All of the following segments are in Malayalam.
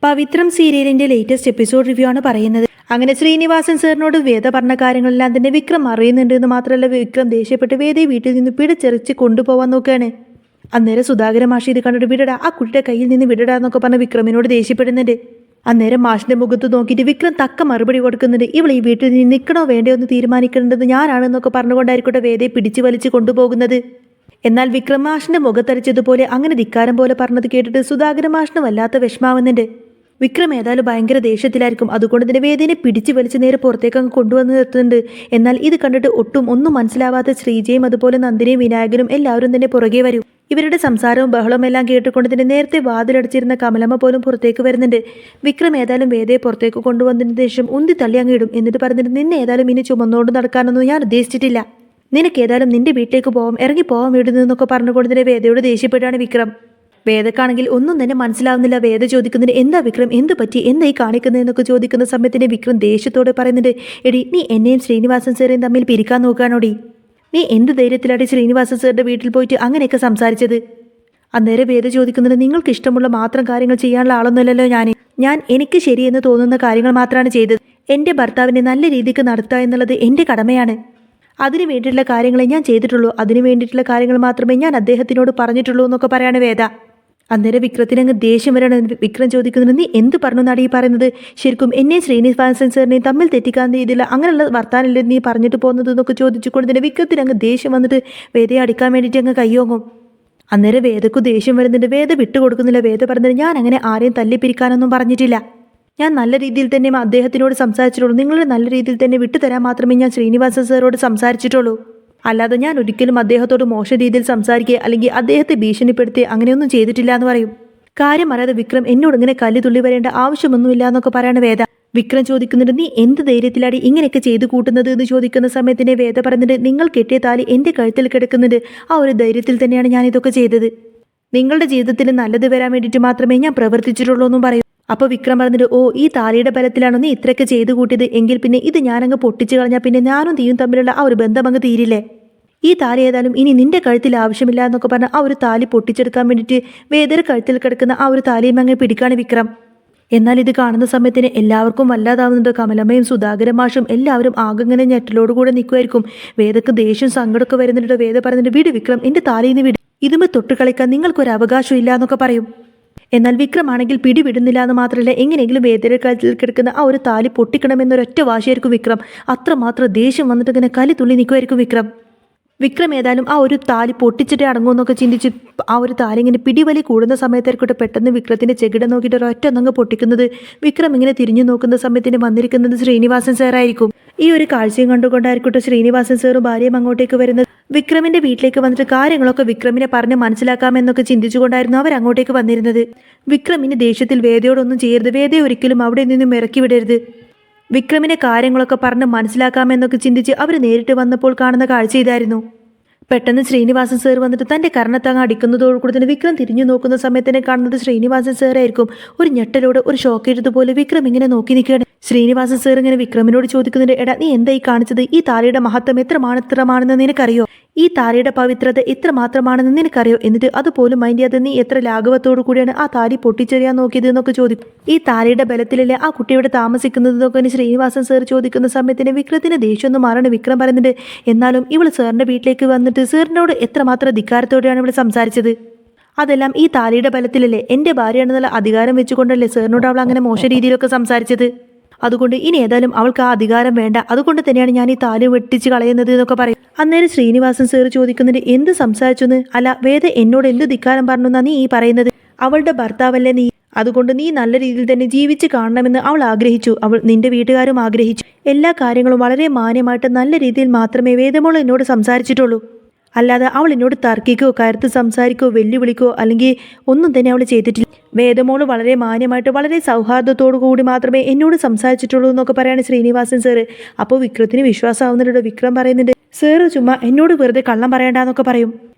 പവിത്രം സീരിയലിന്റെ ലേറ്റസ്റ്റ് എപ്പിസോഡ് റിവ്യൂ ആണ് പറയുന്നത്. അങ്ങനെ ശ്രീനിവാസൻ സാറിനോട് വേദ പറഞ്ഞ കാര്യങ്ങളെല്ലാം തന്നെ വിക്രം അറിയുന്നുണ്ട് എന്ന് മാത്രമല്ല, വിക്രം ദേഷ്യപ്പെട്ട് വേദയെ വീട്ടിൽ നിന്ന് പിടിച്ചെറിച്ച് കൊണ്ടുപോകാൻ നോക്കുകയാണ്. അന്നേരം സുധാകര മാഷി ഇത് കണ്ടിട്ട് വിടടാ, ആ കുട്ടിയുടെ കയ്യിൽ നിന്ന് വിടടാ എന്നൊക്കെ പറഞ്ഞ് വിക്രമിനോട് ദേഷ്യപ്പെടുന്നുണ്ട്. അന്നേരം മാഷിന്റെ മുഖത്ത് നോക്കിയിട്ട് വിക്രം തക്ക മറുപടി കൊടുക്കുന്നുണ്ട്. ഇവൾ ഈ വീട്ടിൽ നിന്ന് നിൽക്കണോ വേണ്ടയോ എന്ന് തീരുമാനിക്കേണ്ടത് ഞാനാണെന്നൊക്കെ പറഞ്ഞുകൊണ്ടായിരിക്കട്ടെ വേദയെ പിടിച്ചു വലിച്ച് കൊണ്ടുപോകുന്നത്. എന്നാൽ വിക്രം മാഷിന്റെ മുഖത്തരിച്ചതുപോലെ അങ്ങനെ ധിക്കാരം പോലെ പറഞ്ഞത് കേട്ടിട്ട് സുധാകര മാഷിന് വല്ലാത്ത വിഷമാവുന്നുണ്ട്. വിക്രം ഏതായാലും ഭയങ്കര ദേഷ്യത്തിലായിരിക്കും. അതുകൊണ്ട് തന്നെ വേദിനെ പിടിച്ചു വലിച്ച് നേരെ പുറത്തേക്ക് അങ്ങ് കൊണ്ടുവന്ന് നിർത്തുന്നുണ്ട്. എന്നാൽ ഇത് കണ്ടിട്ട് ഒന്നും മനസ്സിലാവാത്ത ശ്രീജയും അതുപോലെ നന്ദിനിയും വിനായകനും എല്ലാവരും തന്നെ പുറകെ വരും. ഇവരുടെ സംസാരവും ബഹളവും എല്ലാം കേട്ടുകൊണ്ട് തന്നെ നേരത്തെ വാതിലടച്ചിരുന്ന കമലമ്മ പോലും പുറത്തേക്ക് വരുന്നുണ്ട്. വിക്രം ഏതായാലും വേദയെ പുറത്തേക്ക് കൊണ്ടുവന്നതിന് ശേഷം ഉന്തി തള്ളി അങ്ങ് ഇടും. എന്നിട്ട് പറഞ്ഞിട്ട് നിന്നെ ഏതായാലും ഇനി ചുമന്നുകൊണ്ട് നടക്കാനൊന്നും ഞാൻ ഉദ്ദേശിച്ചിട്ടില്ല. നിനക്ക് ഏതായാലും നിന്റെ വീട്ടിലേക്ക് പോവാം, ഇറങ്ങി പോവാൻ വിടുന്നതെന്നൊക്കെ പറഞ്ഞുകൊണ്ട് തന്നെ വേദയോട് ദേഷ്യപ്പെട്ടാണ് വിക്രം. വേദക്കാണെങ്കിൽ ഒന്നും തന്നെ മനസ്സിലാവുന്നില്ല. വേദ ചോദിക്കുന്നതിന് എന്താ വിക്രം, എന്ത് പറ്റി, എന്തായി കാണിക്കുന്നതെന്നൊക്കെ ചോദിക്കുന്ന സമയത്തിന് വിക്രം ദേഷ്യത്തോടെ പറയുന്നുണ്ട്, എടി നീ എന്നെയും ശ്രീനിവാസൻ സാറേയും തമ്മിൽ പിരിക്കാൻ നോക്കാനോടി? നീ എന്ത് ധൈര്യത്തിലാടി ശ്രീനിവാസൻ സാറിന്റെ വീട്ടിൽ പോയിട്ട് അങ്ങനെയൊക്കെ സംസാരിച്ചത്? അന്നേരം വേദ ചോദിക്കുന്നത്, നിങ്ങൾക്ക് ഇഷ്ടമുള്ള മാത്രം കാര്യങ്ങൾ ചെയ്യാനുള്ള ആളൊന്നുമല്ലല്ലോ ഞാൻ എനിക്ക് ശരിയെന്ന് തോന്നുന്ന കാര്യങ്ങൾ മാത്രമാണ് ചെയ്തത്. എൻ്റെ ഭർത്താവിനെ നല്ല രീതിക്ക് നടത്തുക എന്നുള്ളത് എൻ്റെ കടമയാണ്. അതിനു വേണ്ടിയിട്ടുള്ള കാര്യങ്ങളെ ഞാൻ ചെയ്തിട്ടുള്ളൂ. അതിനു വേണ്ടിയിട്ടുള്ള കാര്യങ്ങൾ മാത്രമേ ഞാൻ അദ്ദേഹത്തിനോട് പറഞ്ഞിട്ടുള്ളൂ എന്നൊക്കെ പറയാണ് വേദ. അന്നേരം വിക്രത്തിനങ്ങ് ദേഷ്യം വരാണ്. വിക്രം ചോദിക്കുന്നത്, നീ എന്ത് പറഞ്ഞു എന്നാണ് ഈ പറയുന്നത്? ശരിക്കും എന്നെ ശ്രീനിവാസൻ സാറിനെയും തമ്മിൽ തെറ്റിക്കാൻ രീതിയില്ല അങ്ങനെയുള്ള വർത്താനല്ലേ നീ പറഞ്ഞിട്ട് പോകുന്നത് എന്നൊക്കെ ചോദിച്ചുകൊണ്ട് തന്നെ വിക്രത്തിനങ്ങ് ദേഷ്യം വന്നിട്ട് വേദയെ അടിക്കാൻ വേണ്ടിയിട്ട് അങ്ങ് കയ്യോങ്ങും. അന്നേരം വേദക്ക് ദേഷ്യം വരുന്നുണ്ട്. വേദ വിട്ടുകൊടുക്കുന്നില്ല. വേദ പറഞ്ഞത്, ഞാൻ അങ്ങനെ ആരെയും തല്ലിപ്പിരിക്കാനൊന്നും പറഞ്ഞിട്ടില്ല. ഞാൻ നല്ല രീതിയിൽ തന്നെ അദ്ദേഹത്തിനോട് സംസാരിച്ചിട്ടുള്ളൂ. നിങ്ങളെ നല്ല രീതിയിൽ തന്നെ വിട്ടുതരാൻ മാത്രമേ ഞാൻ ശ്രീനിവാസൻ സാറോട് സംസാരിച്ചിട്ടുള്ളൂ. അല്ലാതെ ഞാൻ ഒരിക്കലും അദ്ദേഹത്തോട് മോശം രീതിയിൽ സംസാരിക്കുക അല്ലെങ്കിൽ അദ്ദേഹത്തെ ഭീഷണിപ്പെടുത്തി അങ്ങനെയൊന്നും ചെയ്തിട്ടില്ല എന്ന് പറയും. കാര്യം അറിയാതെ വിക്രം എന്നോട് ഇങ്ങനെ കല്ല് തുള്ളി വരേണ്ട ആവശ്യമൊന്നുമില്ല എന്നൊക്കെ പറയാണ് വേദ. വിക്രം ചോദിക്കുന്നുണ്ട്, നീ എന്ത് ധൈര്യത്തിലാടി ഇങ്ങനെയൊക്കെ ചെയ്തു കൂട്ടുന്നത് എന്ന് ചോദിക്കുന്ന സമയത്തിന് വേദ പറയുന്നുണ്ട്, നിങ്ങൾ കെട്ടിയ താലി എൻ്റെ കഴുത്തിൽ കിടക്കുന്നുണ്ട്. ആ ഒരു ധൈര്യത്തിൽ തന്നെയാണ് ഞാൻ ഇതൊക്കെ ചെയ്തത്. നിങ്ങളുടെ ജീവിതത്തിൽ നല്ലത് വരാൻ വേണ്ടിയിട്ട് മാത്രമേ ഞാൻ പ്രവർത്തിച്ചിട്ടുള്ളൂ എന്നും പറയും. അപ്പോൾ വിക്രം പറഞ്ഞിട്ട്, ഓ ഈ താലിയുടെ ബലത്തിലാണോ നീ ഇത്രയൊക്കെ ചെയ്തു കൂട്ടിയത്? എങ്കിൽ പിന്നെ ഇത് ഞാനങ്ങ് പൊട്ടിച്ചു കളഞ്ഞാൽ പിന്നെ ഞാനും തീയും തമ്മിലുള്ള ആ ഒരു ബന്ധം അങ്ങ് തീരില്ലേ? ഈ താലി ഏതായാലും ഇനി നിന്റെ കഴുത്തിൽ ആവശ്യമില്ല എന്നൊക്കെ പറഞ്ഞാൽ ആ ഒരു താലി പൊട്ടിച്ചെടുക്കാൻ വേണ്ടിയിട്ട് വേദയുടെ കഴുത്തിൽ കിടക്കുന്ന ആ ഒരു താലിയും അങ്ങ് പിടിക്കാണ് വിക്രം. എന്നാൽ ഇത് കാണുന്ന സമയത്തിന് എല്ലാവർക്കും വല്ലാതാവുന്നുണ്ട്. കമലമ്മയും സുധാകര മാഷും എല്ലാവരും ആകെങ്ങനെ ഞെട്ടലോടുകൂടെ നിൽക്കുമായിരിക്കും. വേദക്ക് ദേഷ്യം സങ്കടമൊക്കെ വരുന്നുണ്ട്. വേദ പറയുന്നുണ്ട്, വീട് വിക്രം, എൻ്റെ താലിന്ന് വിട്, ഇതുമേ തൊട്ട് കളിക്കാൻ നിങ്ങൾക്കൊരു അവകാശം ഇല്ല എന്നൊക്കെ പറയും. എന്നാൽ വിക്രമാണെങ്കിൽ പിടിവിടുന്നില്ല എന്ന് മാത്രമല്ല, എങ്ങനെയെങ്കിലും വേദയുടെ കഴുത്തിൽ കിടക്കുന്ന ആ ഒരു താലി പൊട്ടിക്കണമെന്നൊരൊറ്റ വാശിയായിരിക്കും വിക്രം. അത്രമാത്രം ദേഷ്യം വന്നിട്ട് ഇങ്ങനെ കലി തുള്ളി നിൽക്കുമായിരിക്കും വിക്രം ഏതായാലും ആ ഒരു താലി പൊട്ടിച്ചിട്ടേ അടങ്ങുമെന്നൊക്കെ ചിന്തിച്ച് ആ ഒരു താലി ഇങ്ങനെ പിടിവലി കൂടുന്ന സമയത്തായിരിക്കട്ടെ പെട്ടെന്ന് വിക്രത്തിൻ്റെ ചെകിട നോക്കിയിട്ട് ഒരൊറ്റ ഒന്നങ്ങ് പൊട്ടിക്കുന്നത്. വിക്രം ഇങ്ങനെ തിരിഞ്ഞു നോക്കുന്ന സമയത്തിന് വന്നിരിക്കുന്നത് ശ്രീനിവാസൻ സാറായിരിക്കും. ഈ ഒരു കാഴ്ചയും കണ്ടുകൊണ്ടായിരിക്കട്ടെ ശ്രീനിവാസൻ സാറും ഭാര്യയും അങ്ങോട്ടേക്ക് വരുന്നത്. വിക്രമിന്റെ വീട്ടിലേക്ക് വന്നിട്ട് കാര്യങ്ങളൊക്കെ വിക്രമിനെ പറഞ്ഞ് മനസ്സിലാക്കാമെന്നൊക്കെ ചിന്തിച്ചുകൊണ്ടായിരുന്നു അവർ അങ്ങോട്ടേക്ക് വന്നിരുന്നത്. വിക്രമിന് ദേഷ്യത്തിൽ വേദയോടൊന്നും ചെയ്യരുത്, വേദയെ ഒരിക്കലും അവിടെ നിന്നും ഇറക്കി വിടരുത്, വിക്രമിനെ കാര്യങ്ങളൊക്കെ പറഞ്ഞ് മനസ്സിലാക്കാമെന്നൊക്കെ ചിന്തിച്ച് അവർ നേരിട്ട് വന്നപ്പോൾ കാണുന്ന കാഴ്ച ഇതായിരുന്നു. പെട്ടെന്ന് ശ്രീനിവാസൻ സാർ വന്നിട്ട് തൻ്റെ കർണത്തങ്ങ് അടിക്കുന്നതോടുകൂടി തന്നെ വിക്രം തിരിഞ്ഞു നോക്കുന്ന സമയത്തിനെ കാണുന്നത് ശ്രീനിവാസൻ സാറായിരിക്കും. ഒരു ഞെട്ടലോടെ ഒരു ഷോക്ക് എടുത്തതുപോലെ വിക്രം ഇങ്ങനെ നോക്കി നിൽക്കുകയാണ്. ശ്രീനിവാസൻ സാർ ഇങ്ങനെ വിക്രമിനോട് ചോദിക്കുന്നുണ്ട്, എടാ നീ എന്തായി കാണിച്ചത്? ഈ താലിയുടെ മഹത്വം എത്രമാണെന്ന് നിനക്കറിയോ? ഈ താലിയുടെ പവിത്രത എത്രമാത്രമാണെന്ന് നിനക്കറിയോ? എന്നിട്ട് അതുപോലും മൈൻഡ് ചെയ്യാതെ നീ എത്ര ലാഘവത്തോടു കൂടിയാണ് ആ താലി പൊട്ടിച്ചെറിയാൻ നോക്കിയത് എന്നൊക്കെ ചോദിക്കും. ഈ താലിയുടെ ബലത്തിലല്ലേ ആ കുട്ടിയുടെ താമസിക്കുന്നതൊക്കെ ശ്രീനിവാസൻ സാർ ചോദിക്കുന്ന സമയത്തിന് വിക്രത്തിന് ദേഷ്യമൊന്നും മാറാണ്. വിക്രം പറയുന്നുണ്ട്, എന്നാലും ഇവള് സാറിന്റെ വീട്ടിലേക്ക് വന്നിട്ട് സാറിനോട് എത്രമാത്രം ധിക്കാരത്തോടെയാണ് ഇവൾ സംസാരിച്ചത്? അതെല്ലാം ഈ താലിയുടെ ബലത്തിലല്ലേ? എൻ്റെ ഭാര്യയാണെന്നുള്ള അധികാരം വെച്ചുകൊണ്ടല്ലേ സാറിനോട് അവൾ അങ്ങനെ മോശം രീതിയിലൊക്കെ സംസാരിച്ചത്? അതുകൊണ്ട് ഇനി ഏതായാലും അവൾക്ക് ആ അധികാരം വേണ്ട, അതുകൊണ്ട് തന്നെയാണ് ഞാൻ ഈ താലി വെട്ടിച്ച് കളയുന്നത് എന്നൊക്കെ പറയും. അന്നേരം ശ്രീനിവാസൻ സാർ ചോദിക്കുന്നുണ്ട്, എന്ത് സംസാരിച്ചെന്ന്? അല്ല വേദ എന്നോട് എന്ത് ധിക്കാരം പറഞ്ഞു എന്നാ നീ ഈ പറയുന്നത്? അവളുടെ ഭർത്താവല്ലേ നീ, അതുകൊണ്ട് നീ നല്ല രീതിയിൽ തന്നെ ജീവിച്ച് കാണണമെന്ന് അവൾ ആഗ്രഹിച്ചു, അവൾ നിന്റെ വീട്ടുകാരും ആഗ്രഹിച്ചു. എല്ലാ കാര്യങ്ങളും വളരെ മാന്യമായിട്ട് നല്ല രീതിയിൽ മാത്രമേ വേദമോൾ എന്നോട് സംസാരിച്ചിട്ടുള്ളൂ. അല്ലാതെ അവൾ എന്നോട് തർക്കിക്കോ കയർത്ത് സംസാരിക്കോ വെല്ലുവിളിക്കോ അല്ലെങ്കിൽ ഒന്നും തന്നെ അവൾ ചെയ്തിട്ടില്ല. വേദമോള് വളരെ മാന്യമായിട്ട് വളരെ സൗഹാർദ്ദത്തോടു കൂടി മാത്രമേ എന്നോട് സംസാരിച്ചിട്ടുള്ളൂ എന്നൊക്കെ പറയാണ് ശ്രീനിവാസൻ സാറ്. അപ്പോൾ വിക്രത്തിന് വിശ്വാസമാവുന്നുണ്ട്. വിക്രം പറയുന്നുണ്ട്, സാറ് ചുമ്മാ എന്നോട് വെറുതെ കള്ളം പറയണ്ടെന്നൊക്കെ പറയും.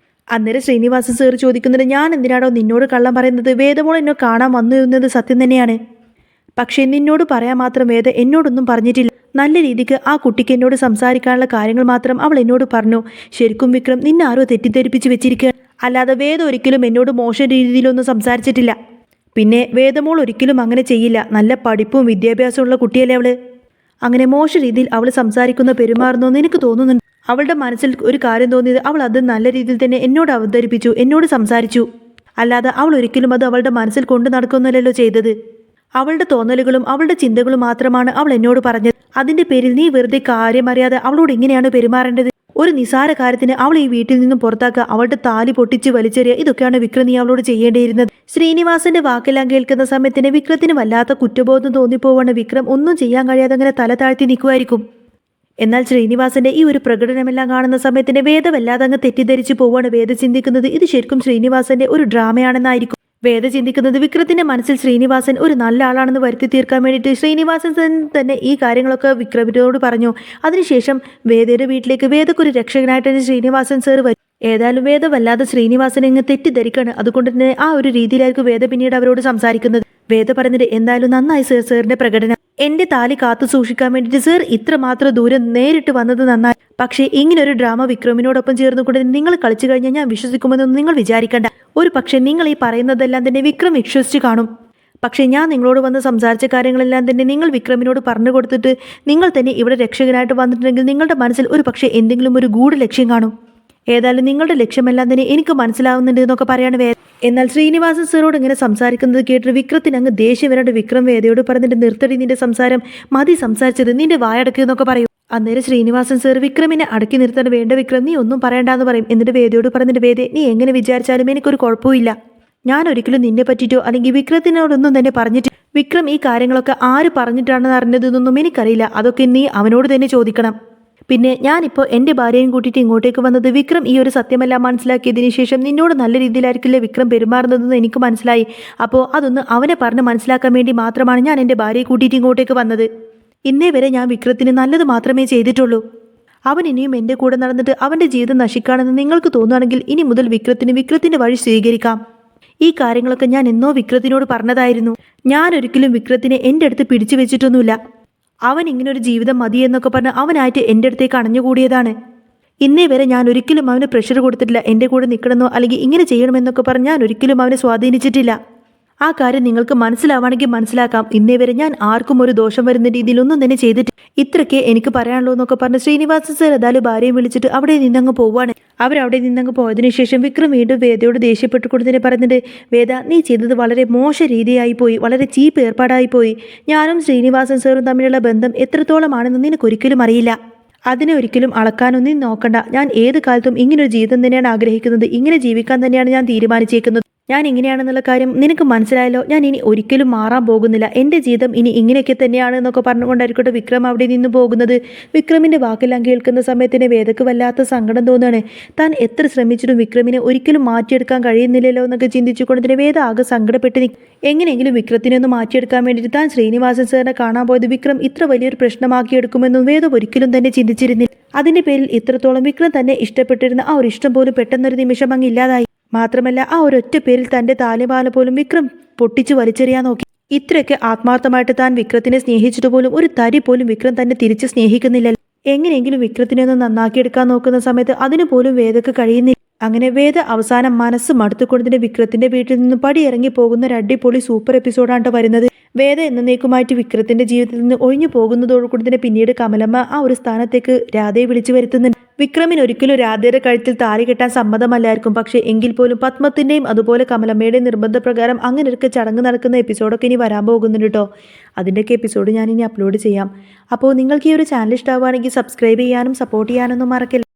അന്നേരം ശ്രീനിവാസൻ സാർ ചോദിക്കുന്നുണ്ട്, ഞാൻ എന്തിനാണോ നിന്നോട് കള്ളം പറയുന്നത്? വേദമോൾ എന്നെ കാണാൻ വന്നു എന്നത് സത്യം തന്നെയാണ്, പക്ഷേ നിന്നോട് പറയാൻ മാത്രം വേദ എന്നോടൊന്നും പറഞ്ഞിട്ടില്ല. നല്ല രീതിക്ക് ആ കുട്ടിക്ക് എന്നോട് സംസാരിക്കാനുള്ള കാര്യങ്ങൾ മാത്രം അവൾ എന്നോട് പറഞ്ഞു. ശരിക്കും വിക്രം, നിന്നെ ആരോ തെറ്റിദ്ധരിപ്പിച്ച് വെച്ചിരിക്കുക, അല്ലാതെ വേദ ഒരിക്കലും എന്നോട് മോശം രീതിയിലൊന്നും സംസാരിച്ചിട്ടില്ല. പിന്നെ വേദമോൾ ഒരിക്കലും അങ്ങനെ ചെയ്യില്ല. നല്ല പഠിപ്പും വിദ്യാഭ്യാസമുള്ള കുട്ടിയല്ലേ അവള്. അങ്ങനെ മോശ രീതിയിൽ അവൾ സംസാരിക്കുന്ന പെരുമാറുന്നു എന്ന് എനിക്ക് തോന്നുന്നുണ്ട്. അവളുടെ മനസ്സിൽ ഒരു കാര്യം തോന്നിയത് അവൾ അത് നല്ല രീതിയിൽ തന്നെ എന്നോട് അവതരിപ്പിച്ചു, എന്നോട് സംസാരിച്ചു. അല്ലാതെ അവൾ ഒരിക്കലും അത് അവളുടെ മനസ്സിൽ കൊണ്ടു നടക്കുന്നല്ലോ ചെയ്തത്. അവളുടെ തോന്നലുകളും അവളുടെ ചിന്തകളും മാത്രമാണ് അവൾ എന്നോട് പറഞ്ഞത്. അതിന്റെ പേരിൽ നീ വെറുതെ കാര്യമറിയാതെ അവളോട് എങ്ങനെയാണ് പെരുമാറേണ്ടത്? ഒരു നിസാര കാര്യത്തിന് അവൾ ഈ വീട്ടിൽ നിന്നും പുറത്താക്കുക, അവളുടെ താലി പൊട്ടിച്ച് വലിച്ചെറിയുക, ഇതൊക്കെയാണ് വിക്രം നീ അവളോട് ചെയ്യേണ്ടിയിരുന്നത്. ശ്രീനിവാസന്റെ വാക്കെല്ലാം കേൾക്കുന്ന സമയത്തിന് വിക്രത്തിന് വല്ലാത്ത കുറ്റബോധം തോന്നിപ്പോവാണ്. വിക്രം ഒന്നും ചെയ്യാൻ കഴിയാതെ അങ്ങനെ തല താഴ്ത്തി നിൽക്കുമായിരിക്കും. എന്നാൽ ശ്രീനിവാസന്റെ ഈ ഒരു പ്രകടനമെല്ലാം കാണുന്ന സമയത്തിന് വേദ വല്ലാതെ അങ്ങ് തെറ്റിദ്ധരിച്ചു പോവാണ്. വേദ ചിന്തിക്കുന്നത് ഇത് ശരിക്കും ശ്രീനിവാസന്റെ ഒരു ഡ്രാമയാണെന്നായിരിക്കും. വേദ ചിന്തിക്കുന്നത് വിക്രത്തിന്റെ മനസ്സിൽ ശ്രീനിവാസൻ ഒരു നല്ല ആളാണെന്ന് വരുത്തി തീർക്കാൻ വേണ്ടിയിട്ട് ശ്രീനിവാസൻ തന്നെ ഈ കാര്യങ്ങളൊക്കെ വിക്രമിനോട് പറഞ്ഞു. അതിനുശേഷം വേദയുടെ വീട്ടിലേക്ക് വേദക്കൊരു രക്ഷകനായിട്ട് തന്നെ ശ്രീനിവാസൻ സാർ വരും. ഏതായാലും വേദ വല്ലാതെ ശ്രീനിവാസനെ ഇങ്ങ് തെറ്റിദ്ധരിക്കാണ്. അതുകൊണ്ട് തന്നെ ആ ഒരു രീതിയിലായിരിക്കും വേദ പിന്നീട് അവരോട് സംസാരിക്കുന്നത്. വേദ പറഞ്ഞിട്ട് എന്തായാലും നന്നായി സർ, സാറിന്റെ പ്രകടനം. എന്റെ താലി കാത്തു സൂക്ഷിക്കാൻ വേണ്ടിയിട്ട് സർ ഇത്രമാത്രം ദൂരം നേരിട്ട് വന്നത് നന്നായി. പക്ഷേ ഇങ്ങനൊരു ഡ്രാമ വിക്രമിനോടൊപ്പം ചേർന്നുകൊണ്ട് നിങ്ങൾ കളിച്ചു കഴിഞ്ഞാൽ ഞാൻ വിശ്വസിക്കുമെന്നൊന്നും നിങ്ങൾ വിചാരിക്കണ്ട. ഒരു പക്ഷേ നിങ്ങൾ ഈ പറയുന്നതെല്ലാം തന്നെ വിക്രം വിശ്വസിച്ച് കാണും. പക്ഷേ ഞാൻ നിങ്ങളോട് വന്ന് സംസാരിച്ച കാര്യങ്ങളെല്ലാം തന്നെ നിങ്ങൾ വിക്രമിനോട് പറഞ്ഞു കൊടുത്തിട്ട് നിങ്ങൾ തന്നെ ഇവിടെ രക്ഷകനായിട്ട് വന്നിട്ടുണ്ടെങ്കിൽ നിങ്ങളുടെ മനസ്സിൽ ഒരു പക്ഷേ എന്തെങ്കിലും ഒരു ഗൂഢ ലക്ഷ്യം കാണും. ഏതായാലും നിങ്ങളുടെ ലക്ഷ്യമെല്ലാം തന്നെ എനിക്ക് മനസ്സിലാവുന്നുണ്ട് എന്നൊക്കെ പറയാണ് വേദ. എന്നാൽ ശ്രീനിവാസൻ സാറോട് ഇങ്ങനെ സംസാരിക്കുന്നത് കേട്ടിട്ട് വിക്രത്തിന് അങ്ങ് ദേഷ്യം വരാണ്ട് വിക്രം വേദയോട് പറഞ്ഞിട്ട് നിർത്തടി നിന്റെ സംസാരം, മതി സംസാരിച്ചത്, നിന്റെ വായടക്കുക എന്നൊക്കെ പറയും. അന്നേരം ശ്രീനിവാസൻ സാർ വിക്രമിനെ അടക്കി നിർത്താൻ വേണ്ട വിക്രം നീ ഒന്നും പറയണ്ടെന്ന് പറയും. എന്നിട്ട് വേദയോട് പറഞ്ഞിട്ട് വേദേ നീ എങ്ങനെ വിചാരിച്ചാലും എനിക്കൊരു കുഴപ്പമില്ല. ഞാൻ ഒരിക്കലും നിന്നെ പറ്റിയിട്ടോ അല്ലെങ്കിൽ വിക്രത്തിനോടൊന്നും തന്നെ പറഞ്ഞിട്ട് വിക്രം ഈ കാര്യങ്ങളൊക്കെ ആര് പറഞ്ഞിട്ടാണെന്ന് അറിഞ്ഞതെന്നൊന്നും എനിക്കറിയില്ല. അതൊക്കെ നീ അവനോട് തന്നെ ചോദിക്കണം. പിന്നെ ഞാനിപ്പോൾ എൻ്റെ ഭാര്യയും കൂട്ടിയിട്ട് ഇങ്ങോട്ടേക്ക് വന്നത് വിക്രം ഈ ഒരു സത്യമെല്ലാം മനസ്സിലാക്കിയതിന് ശേഷം നിന്നോട് നല്ല രീതിയിലായിരിക്കില്ലേ വിക്രം പെരുമാറുന്നതെന്ന് എനിക്ക് മനസ്സിലായി. അപ്പോൾ അതൊന്ന് അവനെ പറഞ്ഞ് മനസ്സിലാക്കാൻ വേണ്ടി മാത്രമാണ് ഞാൻ എൻ്റെ ഭാര്യയെ കൂട്ടിയിട്ട് ഇങ്ങോട്ടേക്ക് വന്നത്. ഇന്നേ വരെ ഞാൻ വിക്രത്തിന് നല്ലത് മാത്രമേ ചെയ്തിട്ടുള്ളൂ. അവൻ ഇനിയും എൻ്റെ കൂടെ നടന്നിട്ട് അവൻ്റെ ജീവിതം നശിക്കാണെന്ന് നിങ്ങൾക്ക് തോന്നുകയാണെങ്കിൽ ഇനി മുതൽ വിക്രത്തിൻ്റെ വഴി സ്വീകരിക്കാം. ഈ കാര്യങ്ങളൊക്കെ ഞാൻ എന്നോ വിക്രത്തിനോട് പറഞ്ഞതായിരുന്നു. ഞാൻ ഒരിക്കലും വിക്രത്തിനെ എൻ്റെ അടുത്ത് പിടിച്ചു വെച്ചിട്ടൊന്നുമില്ല. അവൻ ഇങ്ങനൊരു ജീവിതം മതിയെന്നൊക്കെ പറഞ്ഞ് അവനായിട്ട് എൻ്റെ അടുത്തേക്ക് അണഞ്ഞുകൂടിയതാണ്. ഇന്നേ വരെ ഞാൻ ഒരിക്കലും അവന് പ്രഷർ കൊടുത്തിട്ടില്ല. എൻ്റെ കൂടെ നിൽക്കണമെന്നോ അല്ലെങ്കിൽ ഇങ്ങനെ ചെയ്യണമെന്നൊക്കെ പറഞ്ഞ് ഞാൻ ഒരിക്കലും അവനെ സ്വാധീനിച്ചിട്ടില്ല. ആ കാര്യം നിങ്ങൾക്ക് മനസ്സിലാവുകയാണെങ്കിൽ മനസ്സിലാക്കാം. ഇന്നേ വരെ ഞാൻ ആർക്കും ഒരു ദോഷം വരുന്ന രീതിയിലൊന്നും തന്നെ ചെയ്തിട്ട് ഇത്രയ്ക്ക് എനിക്ക് പറയാനുള്ളൂ എന്നൊക്കെ പറഞ്ഞ് ശ്രീനിവാസൻ സാർ ഏതായാലും ഭാര്യയെ വിളിച്ചിട്ട് അവിടെ നിന്നങ്ങ് പോവാണ്. അവരവിടെ നിന്നങ്ങ് പോയതിനു ശേഷം വിക്രം വീണ്ടും വേദയോട് ദേഷ്യപ്പെട്ടുകൊണ്ട് തന്നെ പറഞ്ഞിട്ട് വേദ നീ ചെയ്തത് വളരെ മോശ രീതിയായി പോയി, വളരെ ചീപ്പ് ഏർപ്പാടായി പോയി. ഞാനും ശ്രീനിവാസൻ സാറും തമ്മിലുള്ള ബന്ധം എത്രത്തോളമാണെന്ന് നിനക്കൊരിക്കലും അറിയില്ല. അതിനെ ഒരിക്കലും അളക്കാനൊന്നും നോക്കണ്ട. ഞാൻ ഏത് കാലത്തും ഇങ്ങനൊരു ജീവിതം തന്നെയാണ് ആഗ്രഹിക്കുന്നത്. ഇങ്ങനെ ജീവിക്കാൻ തന്നെയാണ് ഞാൻ തീരുമാനിച്ചേക്കുന്നത്. ഞാൻ ഇങ്ങനെയാണെന്നുള്ള കാര്യം നിനക്ക് മനസ്സിലായല്ലോ. ഞാൻ ഇനി ഒരിക്കലും മാറാൻ പോകുന്നില്ല. എൻ്റെ ജീവിതം ഇനി ഇങ്ങനെയൊക്കെ തന്നെയാണ് എന്നൊക്കെ പറഞ്ഞുകൊണ്ടായിരിക്കട്ടെ വിക്രം അവിടെ നിന്ന് പോകുന്നത്. വിക്രമിൻ്റെ വാക്കെല്ലാം കേൾക്കുന്ന സമയത്തിന് വേദക്ക് വല്ലാത്ത സങ്കടം തോന്നുകയാണ്. താൻ എത്ര ശ്രമിച്ചിട്ടും വിക്രമിനെ ഒരിക്കലും മാറ്റിയെടുക്കാൻ കഴിയുന്നില്ലല്ലോ എന്നൊക്കെ ചിന്തിച്ചുകൊണ്ട് വേദ ആകെ സങ്കടപ്പെട്ട് എങ്ങനെയെങ്കിലും വിക്രത്തിനെ ഒന്ന് മാറ്റിയെടുക്കാൻ വേണ്ടിയിട്ട് താൻ ശ്രീനിവാസൻ സാറിനെ കാണാൻ പോയത് വിക്രം ഇത്ര വലിയൊരു പ്രശ്നമാക്കിയെടുക്കുമെന്നും വേദ ഒരിക്കലും തന്നെ ചിന്തിച്ചിരുന്നില്ല. അതിൻ്റെ പേരിൽ ഇത്രത്തോളം വിക്രം തന്നെ ഇഷ്ടപ്പെട്ടിരുന്ന ആ ഒരു ഇഷ്ടം പോലും പെട്ടെന്നൊരു നിമിഷം അങ്ങ് ഇല്ലാതായി. മാത്രമല്ല ആ ഒരൊറ്റ പേരിൽ തൻ്റെ താലിബാല പോലും വിക്രം പൊട്ടിച്ചു വലിച്ചെറിയാൻ നോക്കി. ഇത്രയൊക്കെ ആത്മാർത്ഥമായിട്ട് താൻ വിക്രത്തിനെ സ്നേഹിച്ചിട്ട് പോലും ഒരു തരി പോലും വിക്രം തന്നെ തിരിച്ച് സ്നേഹിക്കുന്നില്ല. എങ്ങനെയെങ്കിലും വിക്രത്തിനെ ഒന്ന് നന്നാക്കിയെടുക്കാൻ നോക്കുന്ന സമയത്ത് അതിനു പോലും വേദക്ക് കഴിയുന്നില്ല. അങ്ങനെ വേദ അവസാനം മനസ്സ് മടുത്തുകൊണ്ടതിന്റെ വിക്രത്തിന്റെ വീട്ടിൽ നിന്നും പടിയിറങ്ങി പോകുന്ന ഒരു അടിപൊളി സൂപ്പർ എപ്പിസോഡാണ് വരുന്നത്. വേദ എന്നേക്കുമായിട്ട് വിക്രത്തിന്റെ ജീവിതത്തിൽ നിന്ന് ഒഴിഞ്ഞു പോകുന്നതോടുകൂടി തന്നെ പിന്നീട് കമലമ്മ ആ ഒരു സ്ഥാനത്തേക്ക് രാധയെ വിളിച്ചു വരുത്തുന്നുണ്ട്. വിക്രമിന് ഒരിക്കലും രാധയുടെ കഴുത്തിൽ താലി കെട്ടാൻ സമ്മതമല്ലായിരിക്കും. പക്ഷേ എങ്കിൽ പോലും പത്മത്തിന്റെയും അതുപോലെ കമലമ്മയുടെയും നിർബന്ധപ്രകാരം അങ്ങനെയൊക്കെ ചടങ്ങ് നടക്കുന്ന എപ്പിസോഡൊക്കെ ഇനി വരാൻ പോകുന്നുണ്ട് കേട്ടോ. അതിൻ്റെയൊക്കെ എപ്പിസോഡ് ഞാൻ ഇനി അപ്ലോഡ് ചെയ്യാം. അപ്പോൾ നിങ്ങൾക്ക് ഈ ഒരു ചാനൽ ഇഷ്ടമാവുകയാണെങ്കിൽ സബ്സ്ക്രൈബ് ചെയ്യാനും സപ്പോർട്ട് ചെയ്യാനൊന്നും മറക്കില്ല.